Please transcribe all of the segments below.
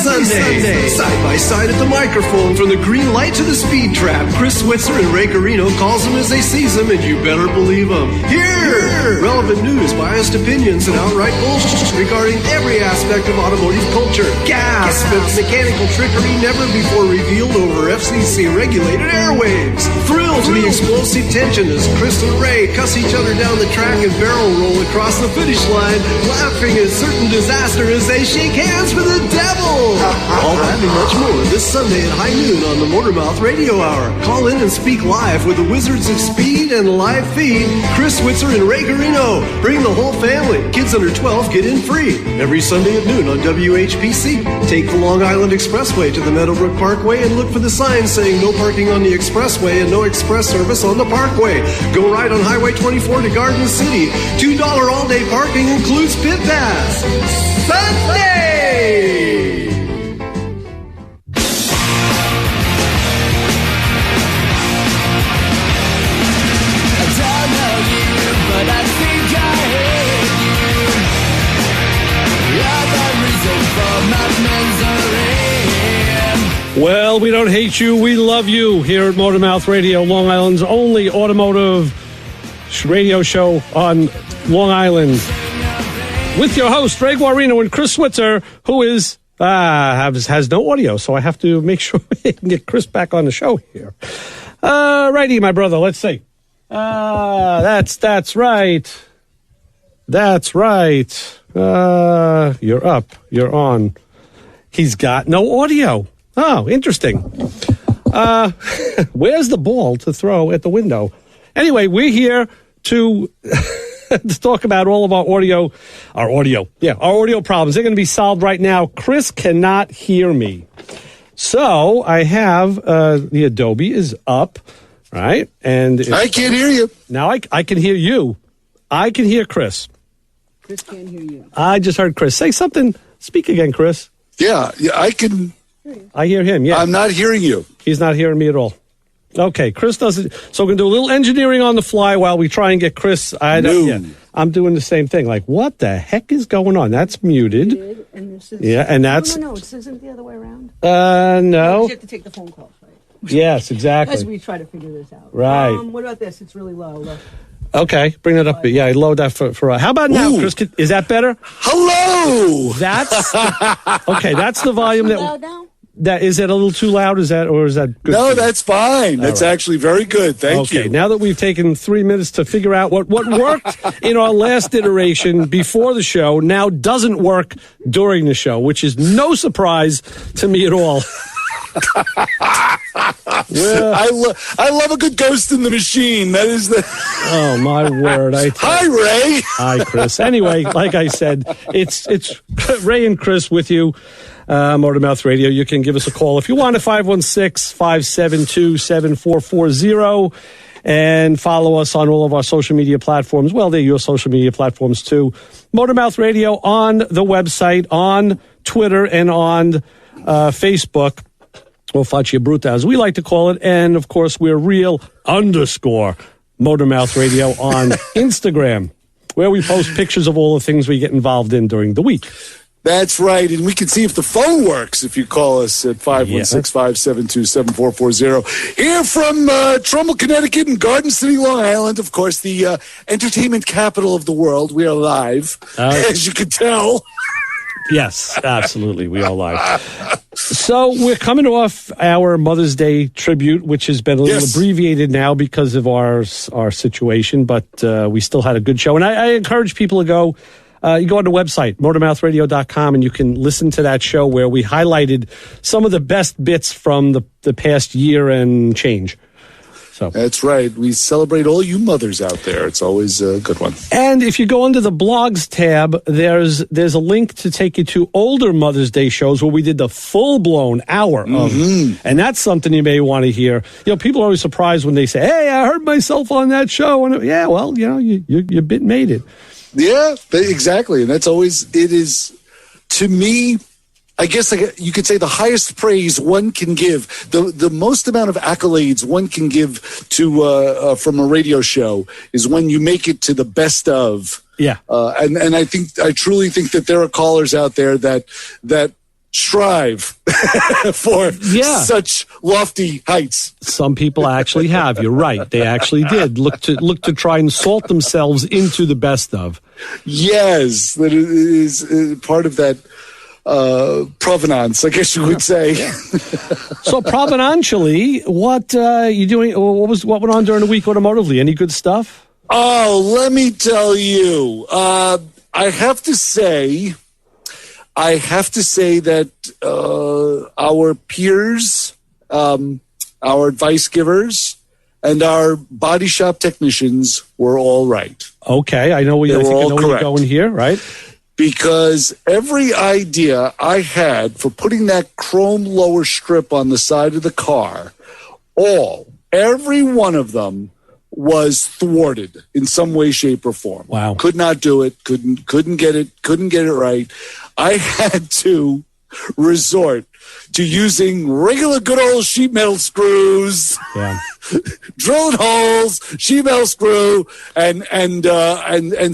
Sunday. Sunday. Side by side at the microphone, from the green light to the speed trap, Chris Switzer and Ray Carino calls them as they sees them, and you better believe them. Here! Relevant news, biased opinions, and outright bullshit regarding every aspect of automotive culture. Gasp at mechanical trickery never before revealed over FCC-regulated airwaves. Thrill to the explosive tension as Chris and Ray cuss each other down the track and barrel roll across the finish line, laughing at certain disaster as they shake hands with the devil. All that and much more this Sunday at high noon on the Motormouth Radio Hour. Call in and speak live with the Wizards of Speed and live feed, Chris Switzer and Ray Carino. Bring the whole family. Kids under 12 get in free. Every Sunday at noon on WHPC. Take the Long Island Expressway to the Meadowbrook Parkway and look for the sign saying no parking on the expressway and no express service on the parkway. Go right on Highway 24 to Garden City. $2 all-day parking includes pit pass. Sunday! Well, we don't hate you. We love you here at Motormouth Radio, Long Island's only automotive radio show on Long Island. With your host, Ray Guarino and Chris Switzer, who is has no audio, so I have to make sure we can get Chris back on the show here. Righty, my brother. Let's see. That's right. That's right. You're up. You're on. He's got no audio. Oh, interesting. Where's the ball to throw at the window? Anyway, we're here to to talk about all of our audio problems. They're going to be solved right now. Chris cannot hear me. So I have the Adobe is up, right? And I can't hear you. Now I can hear you. I can hear Chris. Chris can't hear you. I just heard Chris. Say something. Speak again, Chris. Yeah, I can. I hear him, yeah. I'm not hearing you. He's not hearing me at all. Okay, Chris doesn't. So we're going to do a little engineering on the fly while we try and get Chris. I'm doing the same thing. Like, what the heck is going on? That's muted. And this is, and that's... No, this isn't the other way around. No. You have to take the phone calls, right? Yes, exactly. As we try to figure this out. Right. What about this? It's really low. Look. Okay, bring that up. Yeah, load that for how about now, Chris? Is that better? Hello! That's... Okay, that's the volume that... Loud now? Is it a little too loud? Is that good? No, that's fine. That's actually very good. Thank you. Okay, now that we've taken 3 minutes to figure out what worked in our last iteration before the show now doesn't work during the show, which is no surprise to me at all. I love a good ghost in the machine. That is the... Oh, my word. Hi, Ray. Hi, Chris. Anyway, like I said, it's Ray and Chris with you. Motormouth Radio. You can give us a call if you want at 516-572-7440 and follow us on all of our social media platforms. Well, they're your social media platforms too. Motormouth Radio on the website, on Twitter, and on Facebook, or Faccia Bruta, as we like to call it. And, of course, we're real_Motormouth Radio on Instagram, where we post pictures of all the things we get involved in during the week. That's right, and we can see if the phone works if you call us at 516-572-7440. Here from Trumbull, Connecticut and Garden City, Long Island, of course, the entertainment capital of the world. We are live, as you can tell. Yes, absolutely. We are live. So we're coming off our Mother's Day tribute, which has been a little abbreviated now because of our situation, but we still had a good show. And I encourage people to go... you go on the website, motormouthradio.com, and you can listen to that show where we highlighted some of the best bits from the past year and change. So that's right. We celebrate all you mothers out there. It's always a good one. And if you go under the blogs tab, there's a link to take you to older Mother's Day shows where we did the full-blown hour of, and that's something you may want to hear. You know, people are always surprised when they say, "Hey, I heard myself on that show." And yeah, well, you know, your bit made it. Yeah, exactly. And that's always, it is, to me, I guess you could say the highest praise one can give, the most amount of accolades one can give to from a radio show is when you make it to the best of Yeah. And I truly think that there are callers out there that strive for such lofty heights. Some people actually have. You're right. They actually did look to try and salt themselves into the best of. Yes, that is part of that provenance, I guess you would say. So provenentially, what you doing? What went on during the week automotively? Any good stuff? Oh, let me tell you. I have to say that our peers, our advice givers, and our body shop technicians were all right. Okay, I know where you're going here, right? Because every idea I had for putting that chrome lower strip on the side of the car, every one of them was thwarted in some way, shape, or form. Wow. Could not do it, couldn't get it right. I had to resort to using regular good old sheet metal screws, drilling holes, sheet metal screw, and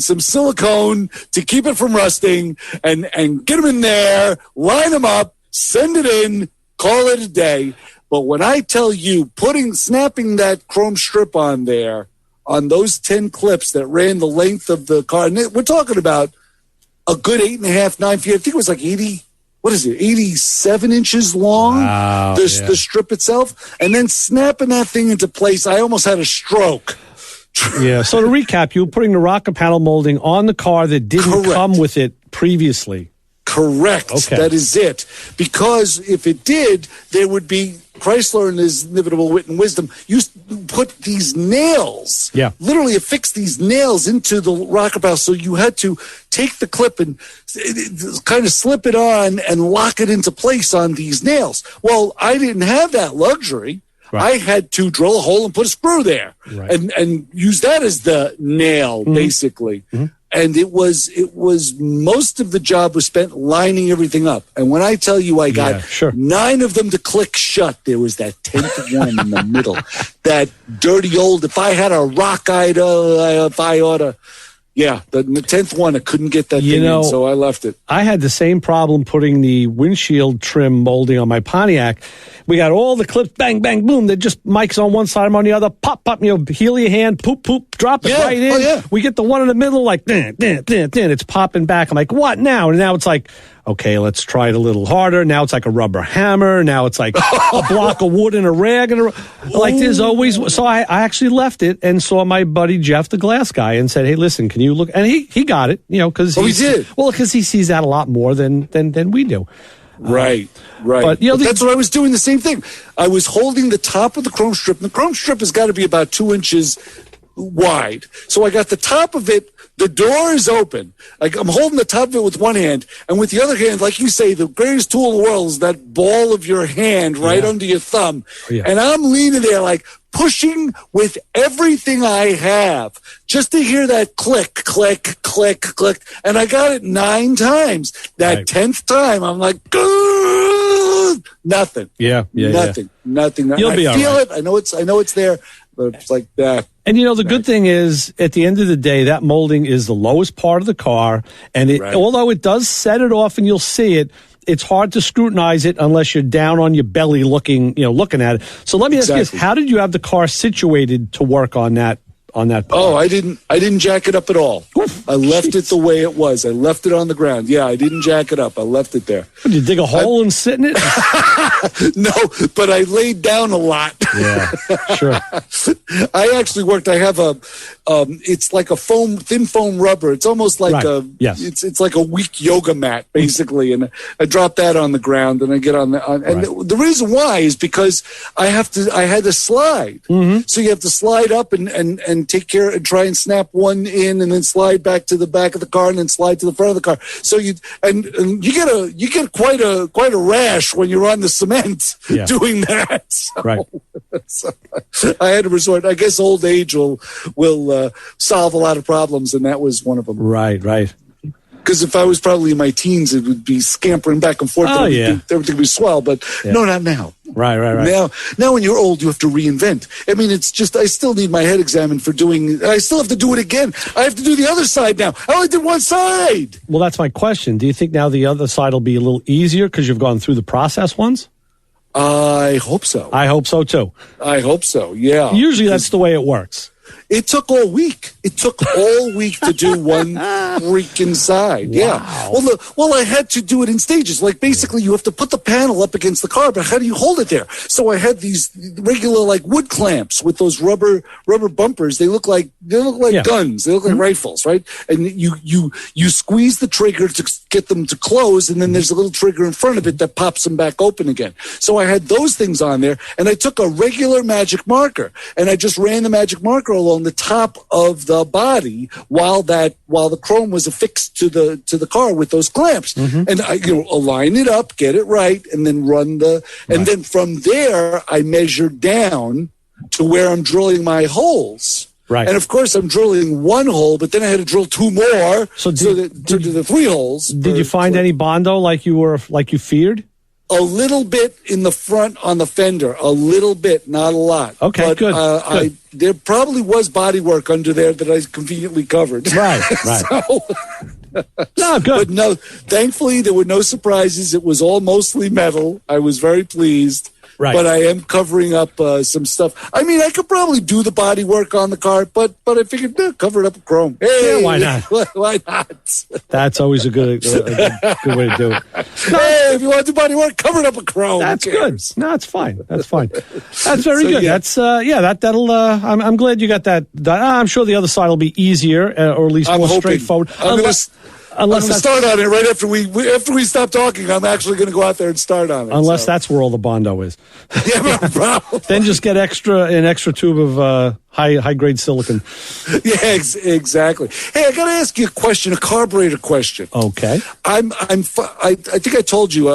some silicone to keep it from rusting, and get them in there, line them up, send it in, call it a day. But when I tell you snapping that chrome strip on there, on those 10 clips that ran the length of the car, and we're talking about a good 8.5, 9 feet. I think it was like 87 inches long, the strip itself, and then snapping that thing into place, I almost had a stroke. Yeah, so to recap, you were putting the rocker panel molding on the car that didn't come with it previously. Correct. Okay. That is it. Because if it did, there would be Chrysler and his inimitable wit and wisdom used to put these nails, literally affix these nails into the rocker panel. So you had to take the clip and kind of slip it on and lock it into place on these nails. Well, I didn't have that luxury. Right. I had to drill a hole and put a screw there and use that as the nail, basically. Mm-hmm. And it was most of the job was spent lining everything up. And when I tell you I got 9 of them to click shut, there was that 10th one in the middle. That dirty old, if I had a rock, the 10th one, I couldn't get that thing in, so I left it. I had the same problem putting the windshield trim molding on my Pontiac. We got all the clips, bang, bang, boom. They're just mics on one side, I'm on the other. Pop, pop, heel of your hand, poop, poop, drop it right in. Oh, yeah. We get the one in the middle, like, it's popping back. I'm like, what now? And now it's like, okay, let's try it a little harder. Now it's like a rubber hammer. Now it's like a block of wood and a rag. Like there's always... So I actually left it and saw my buddy Jeff, the glass guy, and said, hey, listen, can you look... And he got it, because he did. Well, because he sees that a lot more than we do. Right. But, that's what I was doing, the same thing. I was holding the top of the chrome strip, and the chrome strip has got to be about 2 inches wide. So I got the top of it, the door is open. Like I'm holding the top of it with one hand, and with the other hand, like you say, the greatest tool in the world is that ball of your hand right under your thumb. Oh, yeah. And I'm leaning there like pushing with everything I have just to hear that click, click, click, click. And I got it 9 times. That 10th time, I'm like, nothing. Nothing. You'll be all right. I feel it. I know it's there, but it's like that. And the good thing is, at the end of the day, that molding is the lowest part of the car, and although it does set it off and you'll see it, it's hard to scrutinize it unless you're down on your belly looking at it. So let me ask you this: how did you have the car situated to work on that part? Oh, I didn't jack it up at all. I left it the way it was. I left it on the ground. Yeah, I didn't jack it up. I left it there. Did you dig a hole and sit in it? No, but I laid down a lot. Yeah, sure. I actually worked. I have it's like a thin foam rubber. It's almost like it's like a weak yoga mat, basically. And I drop that on the ground and I get on the reason why is because I had to slide. Mm-hmm. So you have to slide up and take care and try and snap one in and then slide back to the back of the car and then slide to the front of the car. So you get quite a rash when you're on the cement doing that. So I had to resort. I guess old age will solve a lot of problems, and that was one of them. Right. Because if I was probably in my teens, it would be scampering back and forth. Everything would be swell, but no, not now. Right. Now when you're old, you have to reinvent. I mean, it's just, I still need my head examined I still have to do it again. I have to do the other side now. I only did one side. Well, that's my question. Do you think now the other side will be a little easier because you've gone through the process once? I hope so. I hope so, too. I hope so, yeah. Usually that's the way it works. It took all week. It took all week to do one freaking side. Yeah. Wow. Well, I had to do it in stages. Like, basically, you have to put the panel up against the car, but how do you hold it there? So I had these regular, like, wood clamps with those rubber bumpers. They look like guns. They look like rifles, right? And you squeeze the trigger to get them to close, and then there's a little trigger in front of it that pops them back open again. So I had those things on there, and I took a regular magic marker, and I just ran the magic marker along the top of the body while the chrome was affixed to the car with those clamps. And I align it up, get it right, and then and then from there I measured down to where I'm drilling my holes. Right. And of course I'm drilling one hole, but then I had to drill two more to the three holes. Did you find any Bondo like you feared? A little bit in the front on the fender, a little bit, not a lot. Okay, but, good. There probably was body work under there that I conveniently covered. Right. No, good. But no, thankfully there were no surprises. It was all mostly metal. I was very pleased. Right. But I am covering up some stuff. I mean, I could probably do the body work on the car, but I figured, cover it up with chrome. Hey, yeah, why not? Why not? That's always a good way to do it. Hey, if you want to do body work, cover it up with chrome. That's good. No, it's fine. That's fine. That's very good. Yeah. That's that'll. I'm glad you got that. I'm sure the other side will be easier, or at least more straightforward. I'm going to start on it right after we stop talking. I'm actually going to go out there and start on it. Unless that's where all the Bondo is. Yeah, then just get an extra tube of high grade silicon. Yeah, exactly. Hey, I got to ask you a question, a carburetor question. Okay. I think I told you.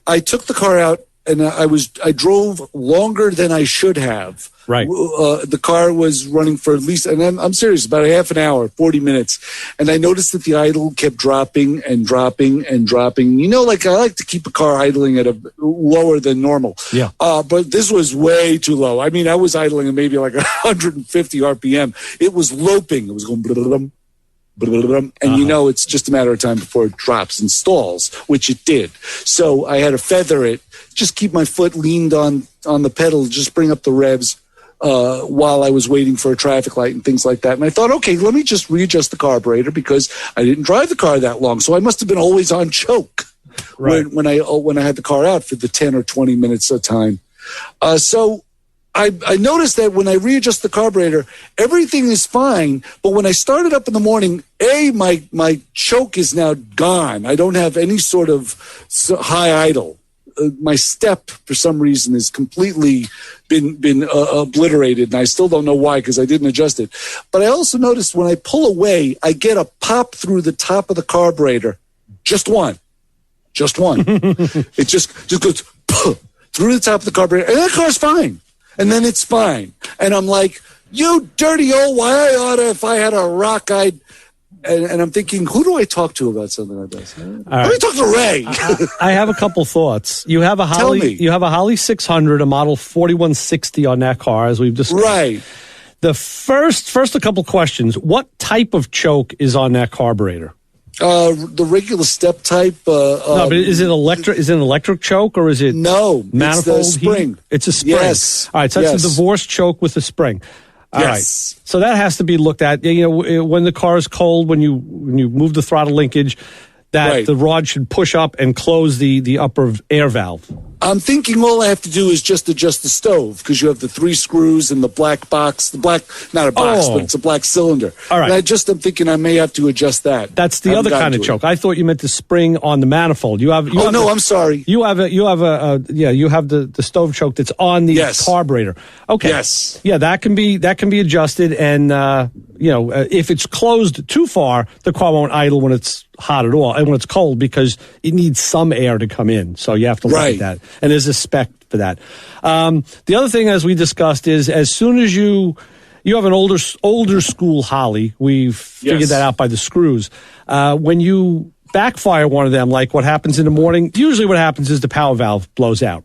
I took the car out and I drove longer than I should have. Right. The car was running for at least, and I'm serious, about a half an hour, 40 minutes. And I noticed that the idle kept dropping and dropping and dropping. Like I like to keep a car idling at a lower than normal. Yeah. But this was way too low. I mean, I was idling at maybe like 150 RPM. It was loping. It was going blah-blah-blah. And it's just a matter of time before it drops and stalls, which it did. So I had to feather it, just keep my foot leaned on the pedal, just bring up the revs while I was waiting for a traffic light and things like that. And I thought, okay, let me just readjust the carburetor because I didn't drive the car that long. So I must have been always on choke when I had the car out for the 10 or 20 minutes of time. So I noticed that when I readjust the carburetor, everything is fine. But when I start it up in the morning, my choke is now gone. I don't have any sort of high idle. My step, for some reason, is completely been obliterated, and I still don't know why because I didn't adjust it. But I also noticed when I pull away, I get a pop through the top of the carburetor. Just one. It just goes through the top of the carburetor, and that car's fine. And then it's fine. And I'm like, you dirty old Wyotta, if I had a rock, And I'm thinking, who do I talk to about something like this? Let me talk to Ray. I have a couple thoughts. You have a Holley. You have a Holley 600, a model 4160 on that car, as we've discussed. Right. The first a couple questions. What type of choke is on that carburetor? The regular step type. No, but is it electric? Is it an electric choke or is it manifold? It's the spring. It's a spring. Yes. All right. So that's a divorce choke with a spring. All right. So that has to be looked at. When the car is cold, when you move the throttle linkage, that the rod should push up and close the upper air valve. I'm thinking all I have to do is just adjust the stove because you have the 3 screws and the black box, not a box, but it's a black cylinder. All right. And I'm thinking I may have to adjust that. That's the other kind of choke. I thought you meant the spring on the manifold. I'm sorry. You have the stove choke that's on the carburetor. Okay. Yes. Yeah, that can be adjusted, and if it's closed too far, the car won't idle when it's hot at all, and when it's cold because it needs some air to come in. So you have to look at that. And there's a spec for that. The other thing, as we discussed, is as soon as you have an older school Holley, we've figured that out by the screws. When you backfire one of them, like what happens in the morning, usually what happens is the power valve blows out.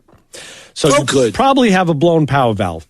So you probably have a blown power valve.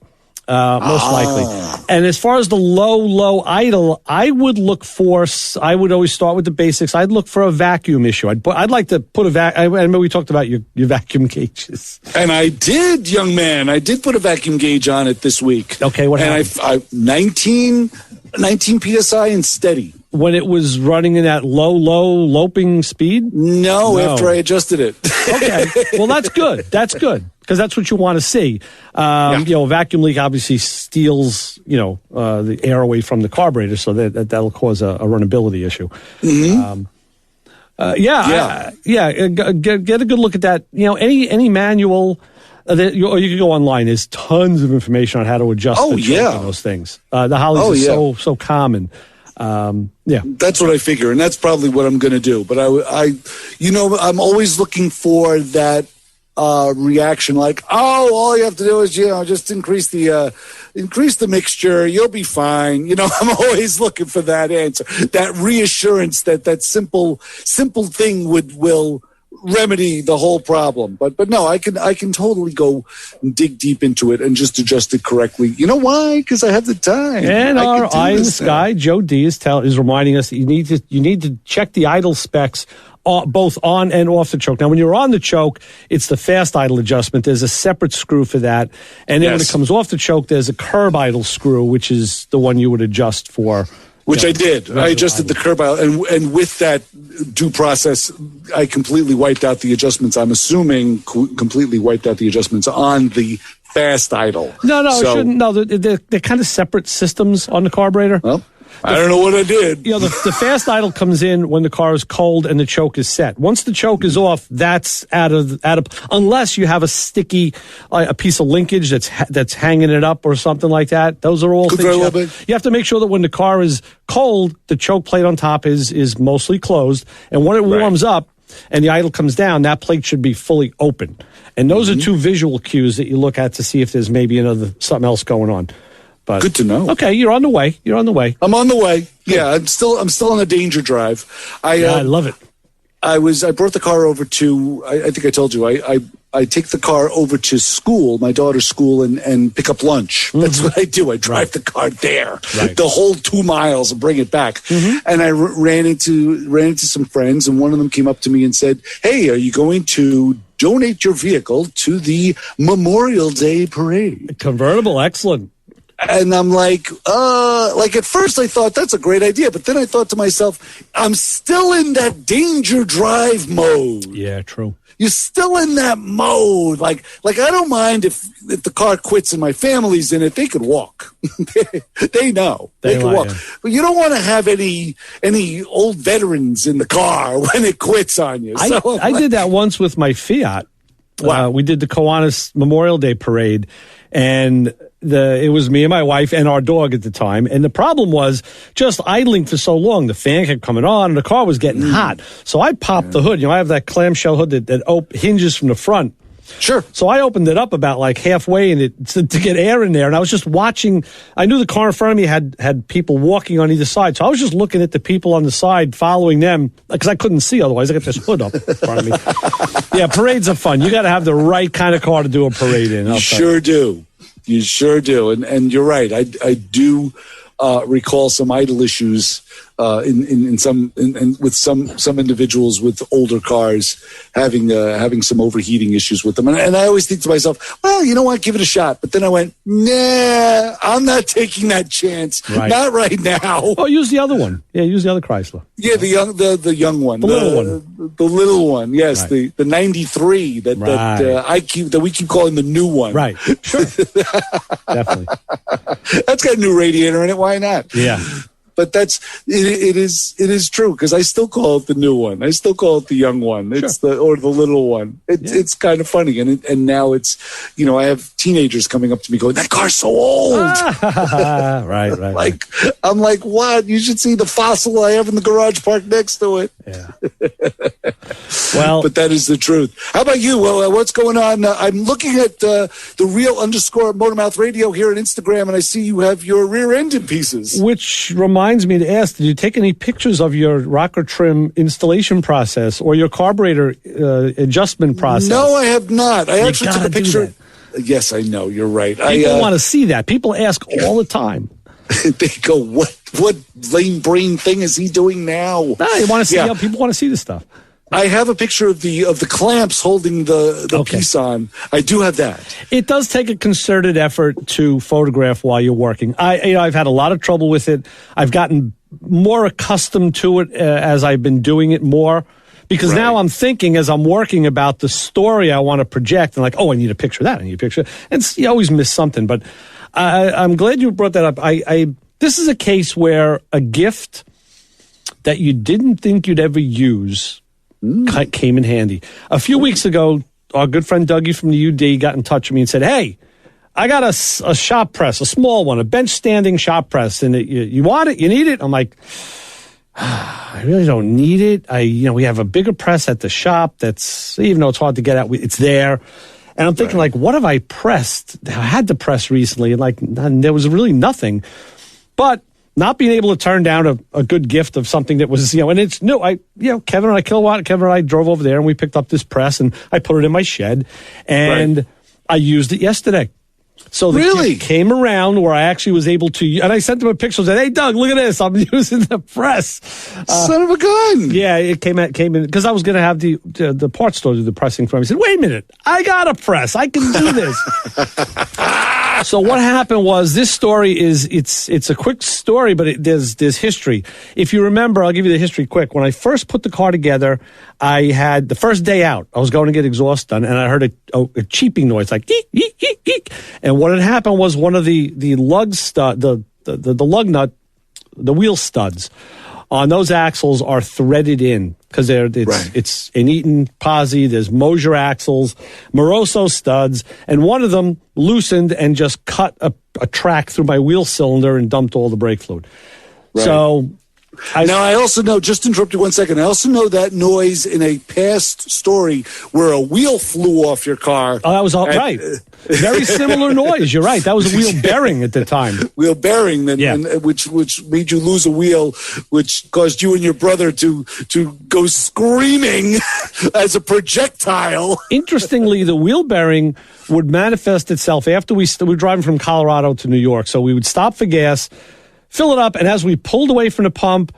Most likely. And as far as the low idle, I would always start with the basics. I'd look for a vacuum issue. I'd like to put I remember we talked about your vacuum gauges. And I did, young man. I did put a vacuum gauge on it this week. Okay, what happened? And I 19 PSI and steady. When it was running in that low loping speed? No, after I adjusted it. Okay. Well, that's good. That's good. Because that's what you want to see. A vacuum leak obviously steals, the air away from the carburetor, so that'll cause a runnability issue. Mm-hmm. Get a good look at that. Any manual, or you can go online. There's tons of information on how to adjust the choke and those things. The Holleys are so common. That's what I figure, and that's probably what I'm going to do. But I'm always looking for that reaction, like, all you have to do is just increase the mixture, you'll be fine. I'm always looking for that answer, that reassurance that simple thing will remedy the whole problem. But no, I can totally go and dig deep into it and just adjust it correctly. You know why? Because I have the time. And our eye in the sky, Joe D is reminding us that you need to check the idle specs both on and off the choke. Now, when you're on the choke, it's the fast idle adjustment. There's a separate screw for that. And then when it comes off the choke, there's a curb idle screw, which is the one you would adjust for. Which I did. I adjusted the curb idle. And with that due process, I completely wiped out the adjustments. I'm assuming completely wiped out the adjustments on the fast idle. No, it shouldn't. No, they're kind of separate systems on the carburetor. Well, I don't know what I did. The fast idle comes in when the car is cold and the choke is set. Once the choke is off, that's out of unless you have a sticky a piece of linkage that's hanging it up or something like that. Those are all things you have to make sure that when the car is cold, the choke plate on top is mostly closed, and when it warms up and the idle comes down, that plate should be fully open. And those are two visual cues that you look at to see if there's maybe something else going on. But, good to know. Okay, you're on the way. I'm on the way. Yeah, I'm still on a danger drive. I love it. I brought the car over to. I think I told you. I take the car over to school, my daughter's school, and pick up lunch. Mm-hmm. That's what I do. I drive the car there, the whole 2 miles, and bring it back. Mm-hmm. And I ran into some friends, and one of them came up to me and said, "Hey, are you going to donate your vehicle to the Memorial Day parade?" Convertible, excellent. And I'm like at first I thought that's a great idea, but then I thought to myself, I'm still in that danger drive mode. Yeah, true. You're still in that mode. Like I don't mind if the car quits and my family's in it, they could walk. They know. They can walk. Yeah. But you don't want to have any old veterans in the car when it quits on you. I did that once with my Fiat. Wow. We did the Kiwanis Memorial Day parade, and it was me and my wife and our dog at the time. And the problem was just idling for so long. The fan kept coming on and the car was getting hot. So I popped the hood. I have that clamshell hood that hinges from the front. Sure. So I opened it up about like halfway to get air in there. And I was just watching. I knew the car in front of me had people walking on either side. So I was just looking at the people on the side, following them, because I couldn't see otherwise. I got this hood up in front of me. Yeah, parades are fun. You got to have the right kind of car to do a parade in. You sure do. You sure do. And you're right. I do recall some idle issues with some individuals with older cars having some overheating issues with them. And I always think to myself, well, you know what, give it a shot. But then I went, nah, I'm not taking that chance. Right. Not right now. Oh, use the other one. Yeah, use the other Chrysler. Yeah, the young one. The little one. The little one, yes. Right. The 93 that we keep calling the new one. Right. Sure. Definitely. That's got a new radiator in it. Why not? Yeah. But it is true, because I still call it the new one. I still call it the young one. It's the little one. It's kind of funny, and now it's, I have teenagers coming up to me going, "That car's so old." Right. I'm like, what? You should see the fossil I have in the garage parked next to it. Yeah. Well, but that is the truth. How about you? Well, what's going on? I'm looking at the real_Motormouth Radio here on Instagram, and I see you have your rear end in pieces. Which reminds me to ask, did you take any pictures of your rocker trim installation process or your carburetor adjustment process? No, I have not. I actually took a picture. Yes, I know. You're right. People want to see that. People ask all the time. They go, what lame brain thing is he doing now? They want to see. People want to see this stuff. I have a picture of the clamps holding the piece on. I do have that. It does take a concerted effort to photograph while you're working. I've had a lot of trouble with it. I've gotten more accustomed to it as I've been doing it more. Because now I'm thinking as I'm working about the story I want to project, and like, I need a picture of that. I need a picture. And you always miss something. But I'm glad you brought that up. This is a case where a gift that you didn't think you'd ever use came in handy. A few weeks ago, our good friend Dougie from the UD got in touch with me and said, hey, I got a shop press, a small one, a bench standing shop press. And you want it? You need it? I'm like, I really don't need it. We have a bigger press at the shop that's, even though it's hard to get out, it's there. And I'm thinking, what have I pressed? I had to press recently, and there was really nothing. But not being able to turn down a good gift of something that was, and it's new. Kevin and I drove over there and we picked up this press and I put it in my shed and I used it yesterday. So the gift came around where I actually was able to, and I sent him a picture and said, hey, Doug, look at this. I'm using the press. Son of a gun. Yeah, it came in because I was going to have the parts store do the pressing for me. He said, wait a minute. I got a press. I can do this. So what happened was this story it's a quick story, but there's history. If you remember, I'll give you the history quick. When I first put the car together, I had the first day out. I was going to get exhaust done, and I heard a cheeping noise like geek, geek, geek, geek. And what had happened was one of the lug stud, the lug nut, the wheel studs on those axles are threaded in because it's an Eaton posi. There's Mosier axles, Moroso studs, and one of them loosened and just cut a track through my wheel cylinder and dumped all the brake fluid. Right. So. I also know, just to interrupt you 1 second, I also know that noise in a past story where a wheel flew off your car. Oh, that was all right. Very similar noise. You're right. That was a wheel bearing at the time. Wheel bearing, which made you lose a wheel, which caused you and your brother to go screaming as a projectile. Interestingly, the wheel bearing would manifest itself after we were driving from Colorado to New York. So we would stop for gas, fill it up, and as we pulled away from the pump,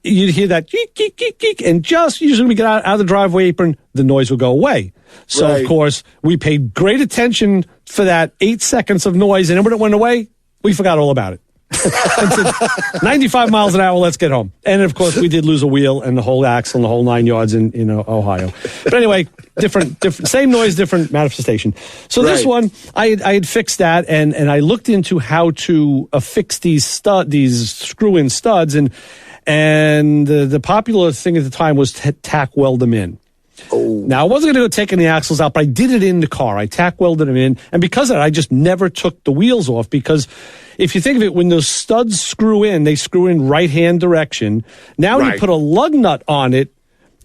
you'd hear that geek, geek, geek, geek, and just usually when we get out of the driveway apron, the noise would go away. So, of course, we paid great attention for that 8 seconds of noise, and then when it went away, we forgot all about it. And said, 95 miles an hour, let's get home. And, of course, we did lose a wheel and the whole axle and the whole 9 yards in Ohio. But anyway, different, same noise, different manifestation. So this one, I had fixed that, and I looked into how to affix these screw-in studs, and the popular thing at the time was to tack weld them in. Oh. Now, I wasn't going to go taking the axles out, but I did it in the car. I tack welded them in, and because of that, I just never took the wheels off, because if you think of it, when those studs screw in, they screw in right-hand direction. Now when you put a lug nut on it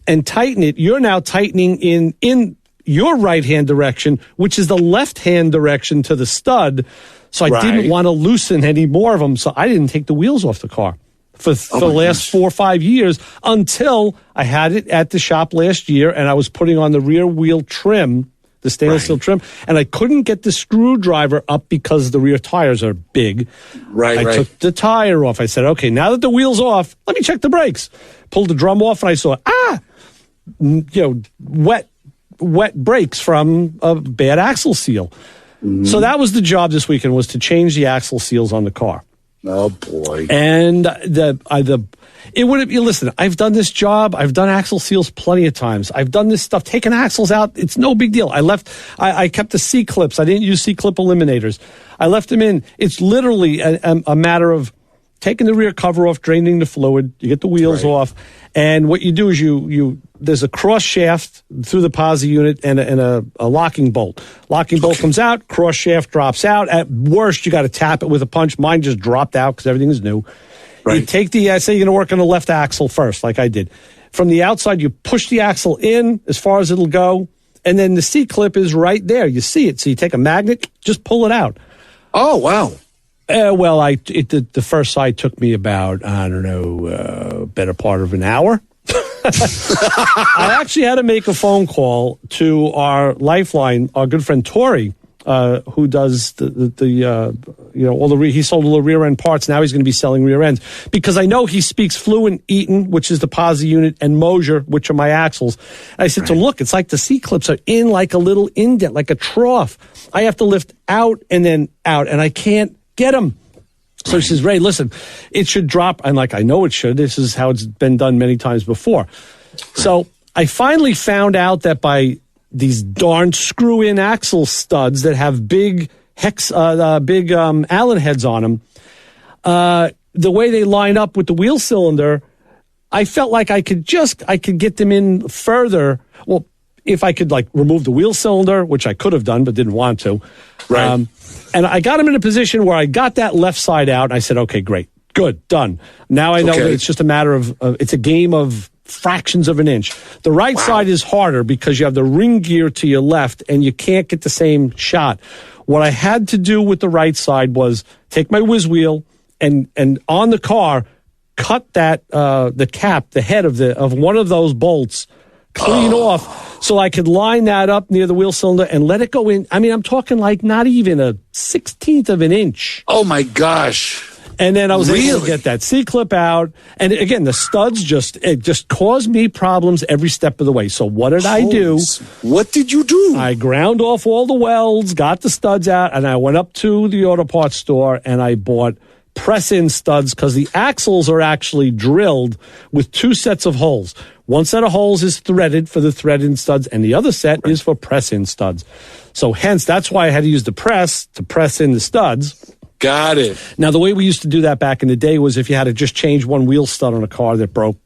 and tighten it, you're now tightening in your right-hand direction, which is the left-hand direction to the stud. So I didn't want to loosen any more of them, so I didn't take the wheels off the car for the last 4 or 5 years until I had it at the shop last year, and I was putting on the rear wheel trim, the stainless steel trim, and I couldn't get the screwdriver up because the rear tires are big. I took the tire off. I said, okay, now that the wheel's off, let me check the brakes. Pulled the drum off, and I saw, wet brakes from a bad axle seal. Mm-hmm. So that was the job this weekend, was to change the axle seals on the car. Oh boy! And it would have. Listen, I've done this job. I've done axle seals plenty of times. I've done this stuff, taken axles out. It's no big deal. I kept the C clips. I didn't use C clip eliminators. I left them in. It's literally a matter of taking the rear cover off, draining the fluid. You get the wheels off, and what you do is you there's a cross shaft through the posi unit and a locking bolt. Locking bolt comes out, cross shaft drops out. At worst, you got to tap it with a punch. Mine just dropped out because everything is new. You take say you're going to work on the left axle first, like I did. From the outside, you push the axle in as far as it'll go, and then the C-clip is right there. You see it. So you take a magnet, just pull it out. Oh, wow. The first side took me about, better part of an hour. I actually had to make a phone call to our Lifeline, our good friend Tori, who does he sold all the rear end parts. Now he's going to be selling rear ends because I know he speaks fluent Eaton, which is the posi unit, and Mosier, which are my axles. And I said to him, look, it's like the C-clips are in like a little indent, like a trough. I have to lift out and then out, and I can't get them. So he says, Ray, listen, it should drop. I'm like, I know it should. This is how it's been done many times before. So I finally found out that by these darn screw-in axle studs that have big Allen heads on them, the way they line up with the wheel cylinder, I felt like I could get them in further. Well, if I could like remove the wheel cylinder, which I could have done but didn't want to. Right. And I got them in a position where I got that left side out, and I said, okay, great, good, done. Now I know that it's just a matter of it's a game of fractions of an inch. The right side is harder because you have the ring gear to your left and you can't get the same shot. What I had to do with the right side was take my whiz wheel and on the car cut that the cap, the head of one of those bolts clean off so I could line that up near the wheel cylinder and let it go in. I mean, I'm talking like not even a 16th of an inch. Oh my gosh. And then I was able to get that C-clip out. And again, the studs just caused me problems every step of the way. So what did I do? What did you do? I ground off all the welds, got the studs out, and I went up to the auto parts store and I bought press-in studs because the axles are actually drilled with two sets of holes. One set of holes is threaded for the thread-in studs, and the other set is for press-in studs. So hence, that's why I had to use the press to press in the studs. Got it. Now, the way we used to do that back in the day was if you had to just change one wheel stud on a car that broke,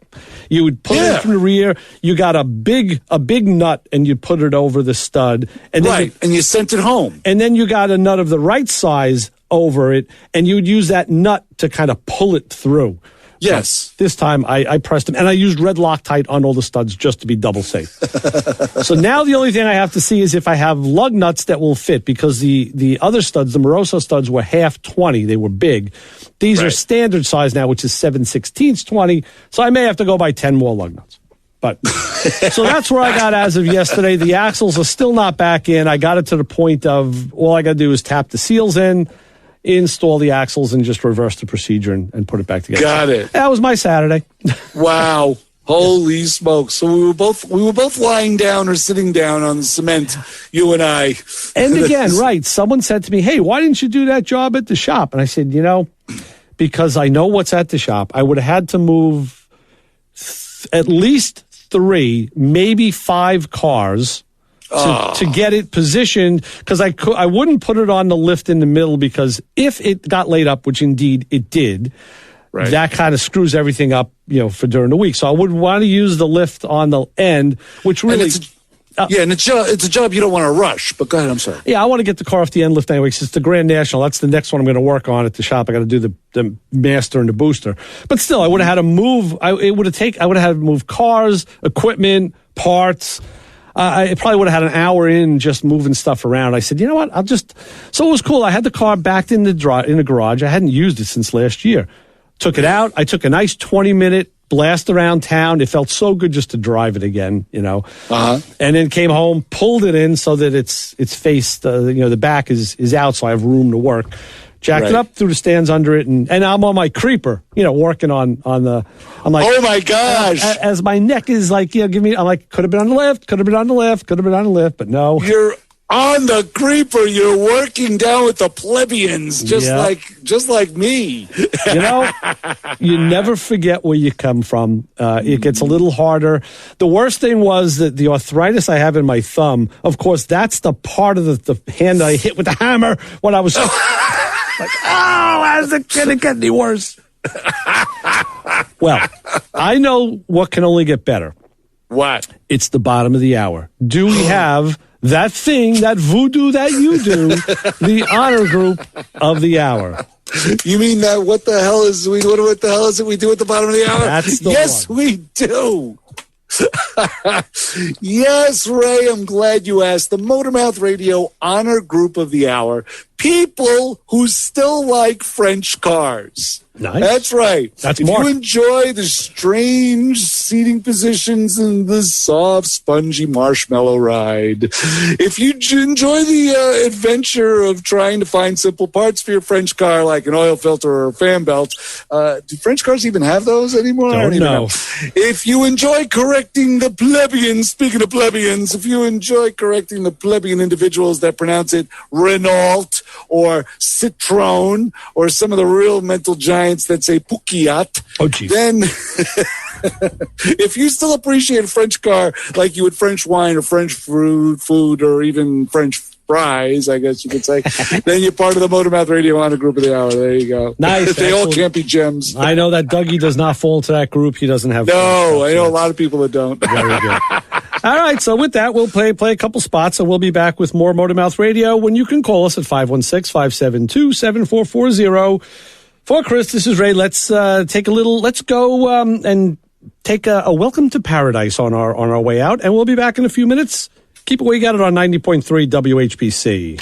you would pull it from the rear. You got a big nut, and you put it over the stud. And then and you sent it home. And then you got a nut of the right size over it, and you would use that nut to kind of pull it through. Yes. So this time I pressed them, and I used red Loctite on all the studs just to be double safe. So now the only thing I have to see is if I have lug nuts that will fit, because the other studs, the Moroso studs, were half 20. They were big. These are standard size now, which is 7/16 20. So I may have to go buy 10 more lug nuts. But so that's where I got as of yesterday. The axles are still not back in. I got it to the point of all I got to do is tap the seals in, install the axles, and just reverse the procedure and put it back together. Got it. That was my Saturday. Wow. Holy smokes. So we were both lying down or sitting down on the cement, you and I. And again, right, someone said to me, hey, why didn't you do that job at the shop? And I said, because I know what's at the shop. I would have had to move at least 3, maybe 5 cars to get it positioned, because I wouldn't put it on the lift in the middle, because if it got laid up, which indeed it did, that kind of screws everything up, for during the week. So I would want to use the lift on the end, which really... And it's a job you don't want to rush, but go ahead, I'm sorry. Yeah, I want to get the car off the end lift anyway, because it's the Grand National. That's the next one I'm going to work on at the shop. I got to do the master and the booster. But still, I would have had to move. I would have had to move cars, equipment, parts. I probably would have had an hour in just moving stuff around. I said, you know what? So it was cool. I had the car backed in the garage. I hadn't used it since last year. Took it out. I took a nice 20-minute blast around town. It felt so good just to drive it again, And then came home, pulled it in so that it's faced, the back is out, so I have room to work. Jacked it up, threw the stands under it, and I'm on my creeper, working on the. I'm like, oh my gosh! As my neck is like, give me. I'm like, could have been on the lift, could have been on the lift, could have been on the lift, but no. You're on the creeper. You're working down with the plebeians, just like me. You never forget where you come from. It gets a little harder. The worst thing was that the arthritis I have in my thumb. Of course, that's the part of the hand I hit with the hammer when I was. Like, how's it going to get any worse? Well, I know what can only get better. What? It's the bottom of the hour. Do we have that thing, that voodoo that you do, the honor group of the hour? You mean that what the hell is it we do at the bottom of the hour? That's the one. We do. Yes, Ray, I'm glad you asked. The Motormouth Radio Honor Group of the Hour people who still like French cars. Nice. That's right. That's if Mark. you enjoy the strange seating positions and the soft, spongy marshmallow ride, if you enjoy the adventure of trying to find simple parts for your French car, like an oil filter or a fan belt, do French cars even have those anymore? I don't even know. If you enjoy correcting the plebeians, speaking of plebeians, if you enjoy correcting the plebeian individuals that pronounce it Renault or Citroën or some of the real mental giants that say Poukiat, then if you still appreciate a French car like you would French wine or French food or even French fries, I guess you could say, then you're part of the Motormouth Radio Honda Group of the Hour. There you go. Nice. They all can't be gems. I know that Dougie does not fall into that group. He doesn't have. No, I know a lot of people that don't. Very good. All right, so with that, we'll play a couple spots, and we'll be back with more Motormouth Radio when you can call us at 516-572-7440. For Chris, this is Ray. Let's go and take a welcome to paradise on our way out, and we'll be back in a few minutes. Keep it where you got it on 90.3 WHPC.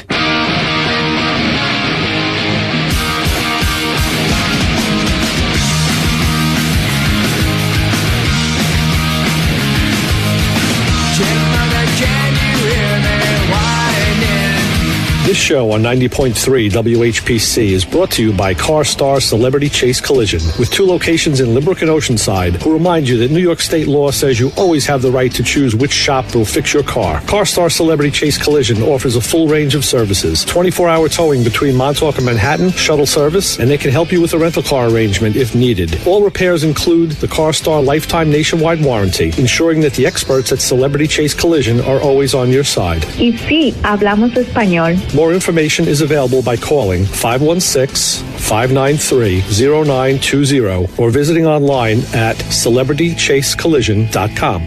This show on 90.3 WHPC is brought to you by CarStar Celebrity Chase Collision, with 2 locations in Limerick and Oceanside, who remind you that New York State law says you always have the right to choose which shop will fix your car. CarStar Celebrity Chase Collision offers a full range of services, 24-hour towing between Montauk and Manhattan, shuttle service, and they can help you with a rental car arrangement if needed. All repairs include the CarStar Lifetime Nationwide Warranty, ensuring that the experts at Celebrity Chase Collision are always on your side. Y sí, hablamos español. More information is available by calling 516-593-0920 or visiting online at celebritychasecollision.com.